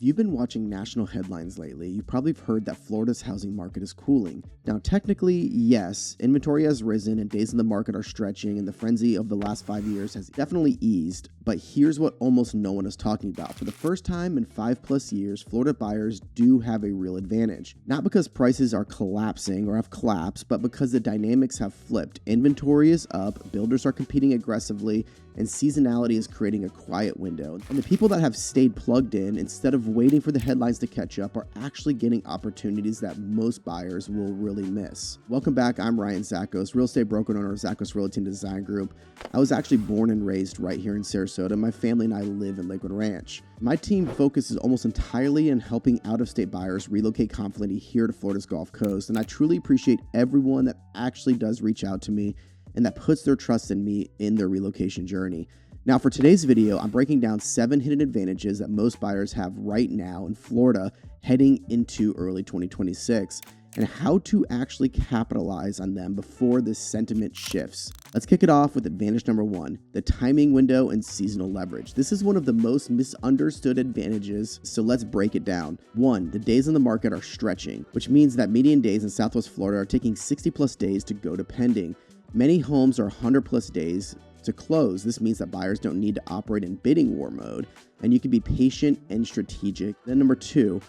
If you've been watching national headlines lately, you've probably heard that Florida's housing market is cooling. Now, technically, yes, inventory has risen and days in the market are stretching, and the frenzy of the last 5 years has definitely eased. But here's what almost no one is talking about. For the first time in 5+ years, Florida buyers do have a real advantage. Not because prices are collapsing or have collapsed, but because the dynamics have flipped. Inventory is up, builders are competing aggressively, and seasonality is creating a quiet window. And the people that have stayed plugged in, instead of waiting for the headlines to catch up, are actually getting opportunities that most buyers will really miss. Welcome back. I'm Ryan Zakos, real estate broker and owner of Zakos Relocating Design Group. I was actually born and raised right here in Sarasota. My family and I live in Lakewood Ranch. My team focuses almost entirely on helping out-of-state buyers relocate confidently here to Florida's Gulf Coast, and I truly appreciate everyone that actually does reach out to me and that puts their trust in me in their relocation journey. Now, for today's video, I'm breaking down 7 hidden advantages that most buyers have right now in Florida heading into early 2026 and how to actually capitalize on them before this sentiment shifts. Let's kick it off with advantage number 1, the timing window and seasonal leverage. This is one of the most misunderstood advantages, so let's break it down. 1, the days on the market are stretching, which means that median days in Southwest Florida are taking 60+ days to go to pending. Many homes are 100+ days to close. This means that buyers don't need to operate in bidding war mode, and you can be patient and strategic. Then number 2,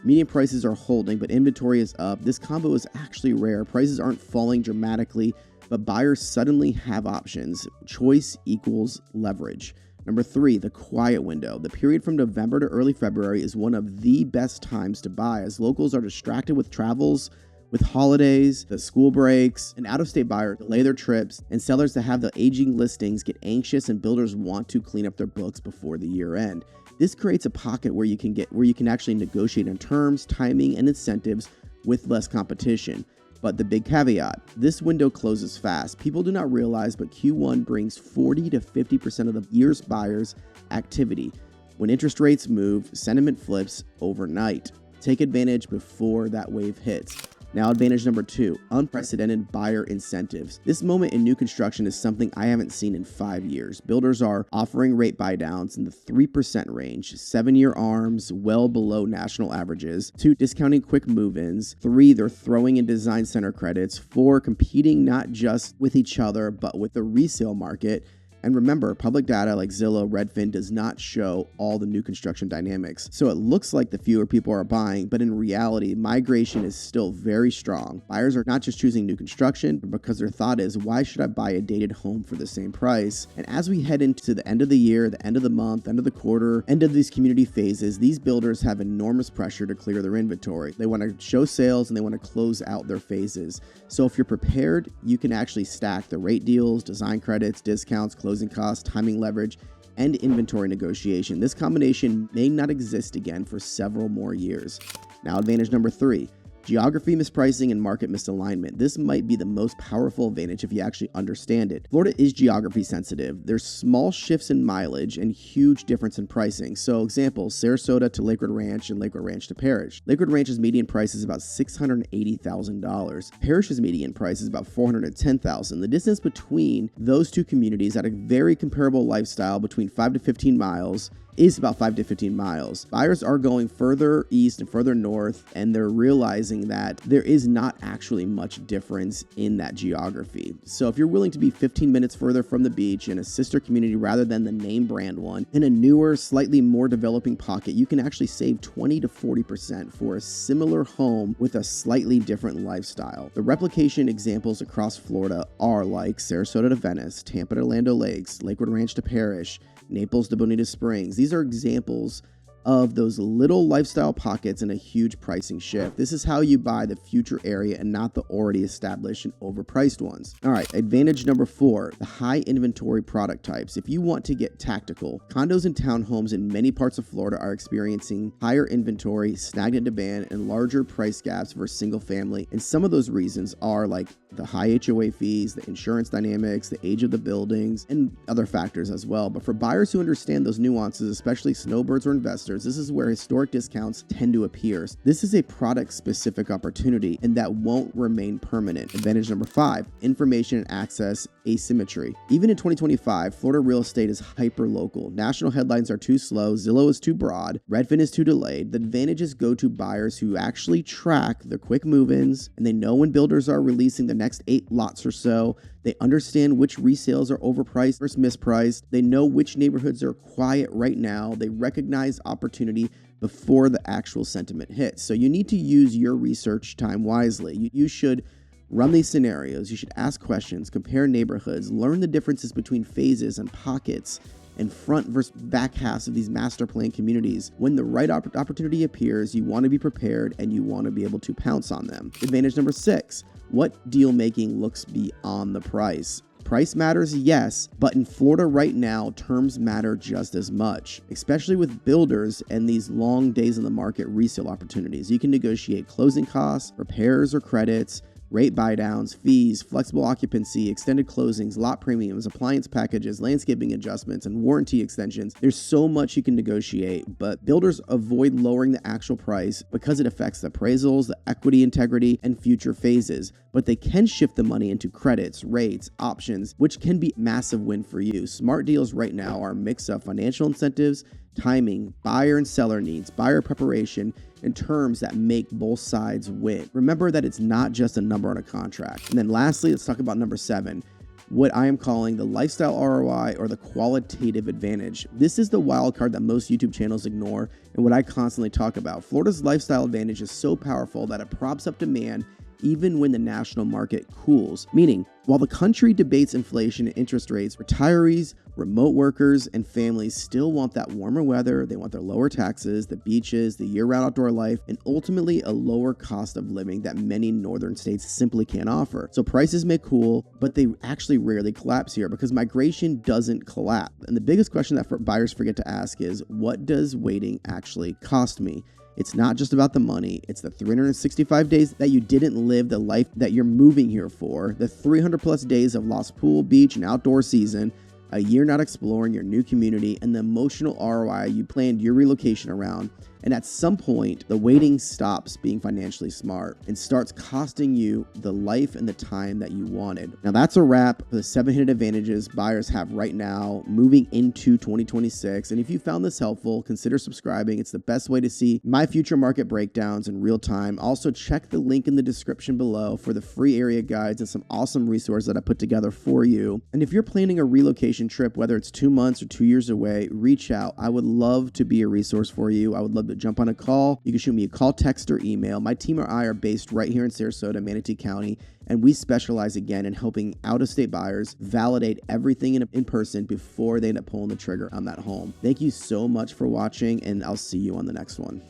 median prices are holding, but inventory is up. This combo is actually rare. Prices aren't falling dramatically, but buyers suddenly have options. Choice equals leverage. Number 3, the quiet window. The period from November to early February is one of the best times to buy, as locals are distracted with travels, with holidays, the school breaks, and out-of-state buyers delay their trips, and sellers that have the aging listings get anxious, and builders want to clean up their books before the year end. This creates a pocket where you can actually negotiate on terms, timing, and incentives with less competition. But the big caveat, this window closes fast. People do not realize, but Q1 brings 40 to 50% of the year's buyers' activity. When interest rates move, sentiment flips overnight. Take advantage before that wave hits. Now, advantage number 2, unprecedented buyer incentives. This moment in new construction is something I haven't seen in 5 years. Builders are offering rate buydowns in the 3% range, 7-year ARMs well below national averages, 2, discounting quick move-ins, 3, they're throwing in design center credits, 4, competing not just with each other, but with the resale market. And remember, public data like Zillow, Redfin does not show all the new construction dynamics. So it looks like the fewer people are buying, but in reality, migration is still very strong. Buyers are not just choosing new construction, but because their thought is, why should I buy a dated home for the same price? And as we head into the end of the year, the end of the month, end of the quarter, end of these community phases, these builders have enormous pressure to clear their inventory. They want to show sales and they want to close out their phases. So if you're prepared, you can actually stack the rate deals, design credits, discounts, closing costs, timing leverage, and inventory negotiation. This combination may not exist again for several more years. Now, advantage number 3, geography mispricing and market misalignment. This might be the most powerful advantage if you actually understand it. Florida is geography sensitive. There's small shifts in mileage and huge difference in pricing. So example, Sarasota to Lakewood Ranch and Lakewood Ranch to Parrish. Lakewood Ranch's median price is about $680,000. Parrish's median price is about $410,000. The distance between those two communities at a very comparable lifestyle between 5 to 15 miles is about 5 to 15 miles. Buyers are going further east and further north, and they're realizing that there is not actually much difference in that geography. So if you're willing to be 15 minutes further from the beach in a sister community rather than the name brand one, in a newer, slightly more developing pocket, you can actually save 20 to 40% for a similar home with a slightly different lifestyle. The replication examples across Florida are like Sarasota to Venice, Tampa to Orlando Lakes, Lakewood Ranch to Parrish, Naples to Bonita Springs. These are examples of those little lifestyle pockets and a huge pricing shift. This is how you buy the future area and not the already established and overpriced ones. All right, advantage number 4, the high inventory product types. If you want to get tactical, condos and townhomes in many parts of Florida are experiencing higher inventory, stagnant demand, and larger price gaps versus single family. And some of those reasons are like the high HOA fees, the insurance dynamics, the age of the buildings, and other factors as well. But for buyers who understand those nuances, especially snowbirds or investors, this is where historic discounts tend to appear. This is a product-specific opportunity, and that won't remain permanent. Advantage number 5, information and access asymmetry. Even in 2025, Florida real estate is hyper-local. National headlines are too slow, Zillow is too broad, Redfin is too delayed. The advantages go to buyers who actually track the quick move-ins, and they know when builders are releasing the next 8 lots or so. They understand which resales are overpriced versus mispriced. They know which neighborhoods are quiet right now. They recognize opportunity before the actual sentiment hits. So you need to use your research time wisely. You should run these scenarios. You should ask questions, compare neighborhoods, learn the differences between phases and pockets and front versus back halves of these master plan communities. When the right opportunity appears, you want to be prepared and you want to be able to pounce on them. Advantage number 6, what deal making looks beyond the price? Price matters, yes, but in Florida right now, terms matter just as much, especially with builders and these long days in the market resale opportunities. You can negotiate closing costs, repairs or credits, rate buydowns, fees, flexible occupancy, extended closings, lot premiums, appliance packages, landscaping adjustments, and warranty extensions. There's so much you can negotiate, but builders avoid lowering the actual price because it affects the appraisals, the equity integrity, and future phases. But they can shift the money into credits, rates, options, which can be a massive win for you. Smart deals right now are a mix of financial incentives, timing, buyer and seller needs, buyer preparation, and terms that make both sides win. Remember that it's not just a number on a contract. And then lastly, let's talk about number 7, what I am calling the lifestyle ROI or the qualitative advantage. This is the wild card that most YouTube channels ignore and what I constantly talk about. Florida's lifestyle advantage is so powerful that it props up demand even when the national market cools. Meaning, while the country debates inflation and interest rates, retirees, remote workers, and families still want that warmer weather. They want their lower taxes, the beaches, the year-round outdoor life, and ultimately a lower cost of living that many northern states simply can't offer. So prices may cool, but they actually rarely collapse here because migration doesn't collapse. And the biggest question that buyers forget to ask is, what does waiting actually cost me? It's not just about the money. It's the 365 days that you didn't live the life that you're moving here for, the 300 plus days of lost pool, beach, and outdoor season, a year not exploring your new community, and the emotional ROI you planned your relocation around. And at some point, the waiting stops being financially smart and starts costing you the life and the time that you wanted. Now that's a wrap for the 7 hidden advantages buyers have right now moving into 2026. And if you found this helpful, consider subscribing. It's the best way to see my future market breakdowns in real time. Also, check the link in the description below for the free area guides and some awesome resources that I put together for you. And if you're planning a relocation trip, whether it's 2 months or 2 years away, reach out. I would love to be a resource for you. I would love to jump on a call. You can shoot me a call, text, or email. My team or I are based right here in Sarasota, Manatee County, and we specialize again in helping out-of-state buyers validate everything in person before they end up pulling the trigger on that home. Thank you so much for watching, and I'll see you on the next one.